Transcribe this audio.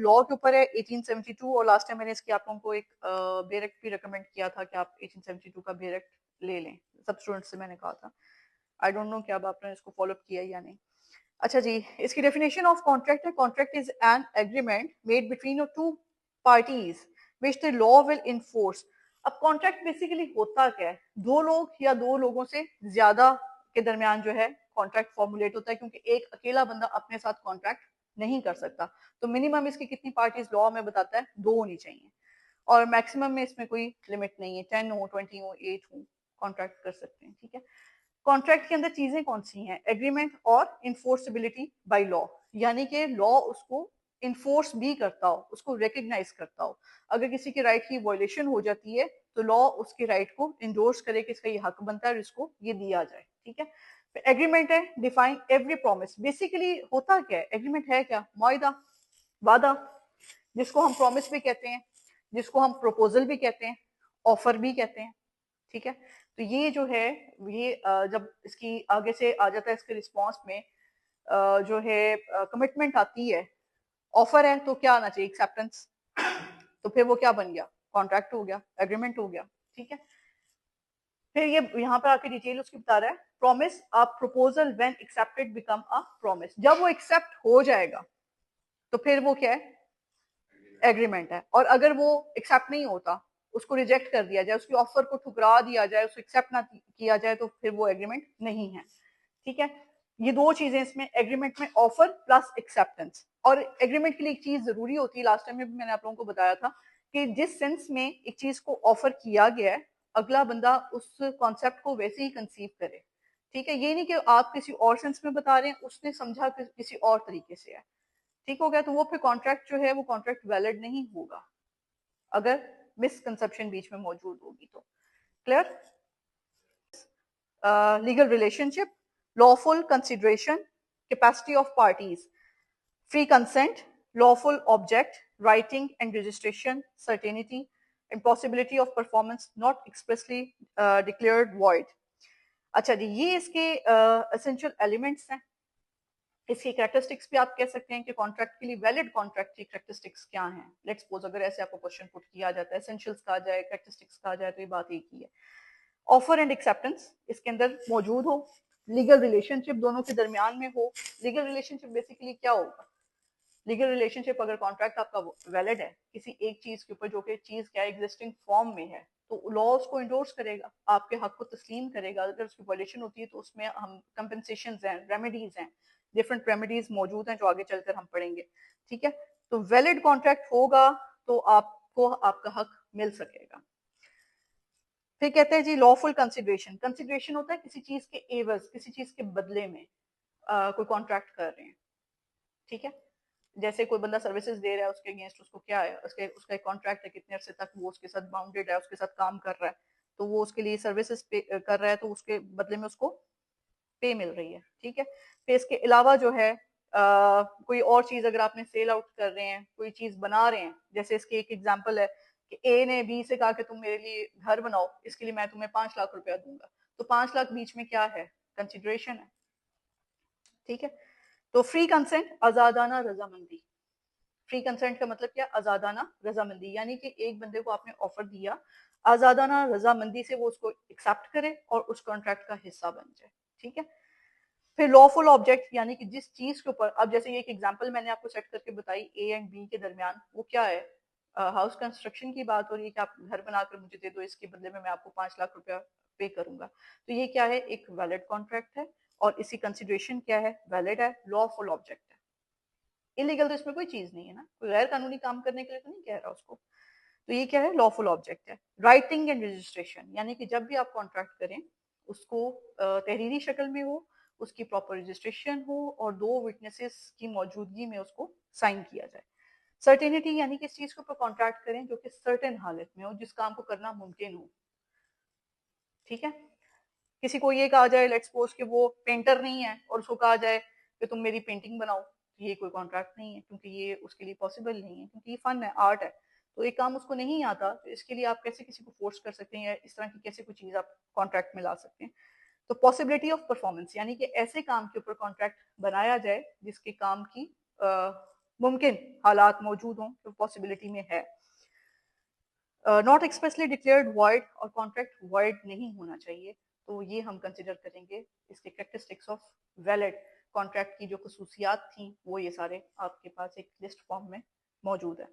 Law के ऊपर है 1872, और लास्ट टाइम मैंने इसकी आप लोगों को एक बेरेक्ट भी रिकमेंड किया था कि आप 1872 का बेरेक्ट ले लें, सब स्टूडेंट्स से मैंने कहा था। आई डोंट नो कि अब आपने इसको फॉलो किया या नहीं। अच्छा जी, इसकी डेफिनेशन ऑफ कॉन्ट्रैक्ट है, contract is an agreement made between two parties which the law will enforce. अब कॉन्ट्रैक्ट बेसिकली होता क्या है, दो लोग या दो लोगों से ज्यादा के दरमियान जो है कॉन्ट्रैक्ट फॉर्मुलेट होता है, क्योंकि एक अकेला बंदा अपने साथ कॉन्ट्रैक्ट नहीं कर सकता। तो मिनिमम इसकी कितनी पार्टीज लॉ में बताता है, 2 होनी चाहिए, और मैक्सिमम में इसमें कोई लिमिट नहीं है, 10 हो, 20 हो, 8 हो, कॉन्ट्रैक्ट कर सकते हैं। ठीक है, कॉन्ट्रैक्ट के अंदर चीजें कौन सी हैं, एग्रीमेंट और इन्फोर्सिबिलिटी बाय लॉ, यानी कि लॉ उसको इन्फोर्स भी करता हो, उसको रिकग्नाइज करता हो। अगर किसी के राइट की वायलेशन हो जाती है तो लॉ उसके राइट को इंडोर्स करे कि इसका ये हक बनता है और इसको ये दिया जाए। ठीक है, एग्रीमेंट है, डिफाइन एवरी प्रॉमिस। बेसिकली होता क्या है, एग्रीमेंट है क्या, मुआहदा, वादा, जिसको हम प्रॉमिस भी कहते हैं, जिसको हम प्रपोजल भी कहते हैं, ऑफर भी कहते हैं। ठीक है, तो ये जो है, ये जब इसकी आगे से आ जाता है इसके रिस्पॉन्स में जो है कमिटमेंट आती है, ऑफर है तो क्या आना चाहिए, एक्सेप्टेंस, तो फिर वो क्या बन गया, कॉन्ट्रैक्ट हो गया, एग्रीमेंट हो गया। ठीक है, फिर ये यहाँ पर आके डिटेल उसकी बता रहा है, promise a proposal when accepted become a promise. जब वो एक्सेप्ट हो जाएगा तो फिर वो क्या है, एग्रीमेंट है। और अगर वो एक्सेप्ट नहीं होता, उसको रिजेक्ट कर दिया जाए, उसकी ऑफर को ठुकरा दिया जाए, उसको एक्सेप्ट ना किया जाए, तो फिर वो एग्रीमेंट नहीं है। ठीक है, ये दो चीजें इसमें एग्रीमेंट में, ऑफर प्लस एक्सेप्टेंस। और एग्रीमेंट के लिए एक चीज जरूरी होती है, लास्ट टाइम में भी मैंने आप लोगों को बताया था कि जिस सेंस में एक चीज को ऑफर किया गया है, अगला बंदा उस कॉन्सेप्ट को वैसे ही कंसीव करे। ठीक है, ये नहीं कि आप किसी और सेंस में बता रहे हैं, उसने समझा किसी और तरीके से है। ठीक हो गया, तो वो फिर कॉन्ट्रैक्ट जो है वो कॉन्ट्रैक्ट वैलिड नहीं होगा अगर मिसकंसेप्शन बीच में मौजूद होगी तो। Clear? Legal relationship, lawful consideration, capacity of parties, free consent, lawful object, writing and registration, certainty, impossibility of performance not expressly declared void। अच्छा जी, ये इसके एसेंशियल एलिमेंट्स हैं। इसकी कैरेक्टरिस्टिक्स भी आप कह सकते हैं कि कॉन्ट्रैक्ट के लिए, वैलिड कॉन्ट्रैक्ट की कैरेक्टरिस्टिक्स क्या हैं। लेट्स सपोज अगर ऐसे आपको क्वेश्चन पुट किया जाता है, एसेंशियल्स कहा जाए, कैरेक्टरिस्टिक्स कहा जाए, तो ये बात एक ही है। ऑफर एंड एक्सेप्टेंस इसके अंदर मौजूद हो, लीगल रिलेशनशिप दोनों के दरमियान में हो। लीगल रिलेशनशिप बेसिकली क्या होगा, लीगल रिलेशनशिप अगर कॉन्ट्रैक्ट आपका वैलिड है किसी एक चीज के ऊपर, जो कि चीज क्या एग्जिस्टिंग फॉर्म में है, तो लॉ उसको इंडोर्स करेगा, आपके हक को तस्लीम करेगा। अगर उसकी वायलेशन होती है तो उसमें हम कंपनसेशन हैं, रेमेडीज हैं, डिफरेंट रेमेडीज मौजूद हैं जो आगे चलकर हम पढ़ेंगे। ठीक है, तो वैलिड कॉन्ट्रैक्ट होगा तो आपको आपका हक मिल सकेगा। फिर कहते हैं जी लॉफुल कंसिडरेशन। कंसिडरेशन होता है किसी चीज के एवज, किसी चीज के बदले में कोई कॉन्ट्रैक्ट कर रहे हैं। ठीक है, जैसे कोई बंदा सर्विसेज दे रहा है, उसके अगेंस्ट उसको क्या है, उसका एक कॉन्ट्रैक्ट है, कितने अरसे तक वो उसके साथ बाउंडेड है, उसके साथ काम कर रहा है, तो वो उसके लिए सर्विसेज पे कर रहा है, तो उसके बदले में उसको पे मिल रही है। ठीक है, फिर इसके अलावा जो है कोई और चीज अगर आपने सेल आउट कर रहे हैं, कोई चीज बना रहे हैं, जैसे इसकी एक एग्जांपल है कि ए ने बी से कहा कि तुम मेरे लिए घर बनाओ, इसके लिए मैं तुम्हें 5 लाख रुपया दूंगा, तो 5 लाख बीच में क्या है, कंसिडरेशन है। ठीक है, तो फ्री कंसेंट, आजादाना रजामंदी। फ्री कंसेंट का मतलब क्या, आजादाना रजामंदी, यानी कि एक बंदे को आपने ऑफर दिया, आजादाना रजामंदी से वो उसको एक्सेप्ट करे और उस कॉन्ट्रैक्ट का हिस्सा बन जाए। ठीक है, फिर लॉफुल ऑब्जेक्ट, यानी कि जिस चीज के ऊपर, अब जैसे ये एक एग्जांपल मैंने आपको सेट करके बताई, ए एंड बी के दरमियान वो क्या है, हाउस कंस्ट्रक्शन की बात हो रही है कि आप घर बनाकर मुझे दे दो, इसके बदले में मैं आपको 5 लाख रुपया पे करूंगा। तो ये क्या है, एक वैलिड कॉन्ट्रैक्ट है, और इसकी कंसिडरेशन क्या है, वैलिड है, लॉफुल ऑब्जेक्ट है। इलीगल तो इसमें कोई चीज नहीं है ना, कोई गैर कानूनी काम करने के लिए तो नहीं कह रहा उसको। तो ये क्या है, लॉफुल ऑब्जेक्ट है। राइटिंग एंड रजिस्ट्रेशन, यानी कि जब भी आप कॉन्ट्रैक्ट करें उसको तहरीरी शक्ल में हो, उसकी प्रॉपर रजिस्ट्रेशन हो, और 2 विटनेसेस की मौजूदगी में उसको साइन किया जाए। सर्टेनिटी, यानी कि इस चीज के ऊपर कॉन्ट्रैक्ट करें जो कि सर्टेन हालत में हो, जिस काम को करना मुमकिन हो। ठीक है, किसी को ये कहा जाए, लेट्स सपोज कि वो पेंटर नहीं है और उसको कहा जाए कि तुम मेरी पेंटिंग बनाओ, तो ये कोई कॉन्ट्रैक्ट नहीं है, क्योंकि ये उसके लिए पॉसिबल नहीं है, क्योंकि ये फन है, आर्ट है। तो एक काम उसको नहीं आता, तो इसके लिए आप कैसे किसी को फोर्स कर सकते हैं, या इस तरह की कैसे कोई चीज आप कॉन्ट्रैक्ट में ला सकते हैं। तो पॉसिबिलिटी ऑफ परफॉर्मेंस, यानी कि ऐसे काम के ऊपर कॉन्ट्रैक्ट बनाया जाए जिसके काम की मुमकिन हालात मौजूद हों जो पॉसिबिलिटी में है। नॉट एक्सप्रेसली डिक्लेयर्ड वॉइड और कॉन्ट्रैक्ट वॉइड नहीं होना चाहिए, तो ये हम कंसिडर करेंगे। इसके कैरेक्टरिस्टिक्स ऑफ वैलिड कॉन्ट्रैक्ट की जो खसूसियात थी वो ये सारे आपके पास एक लिस्ट फॉर्म में मौजूद है।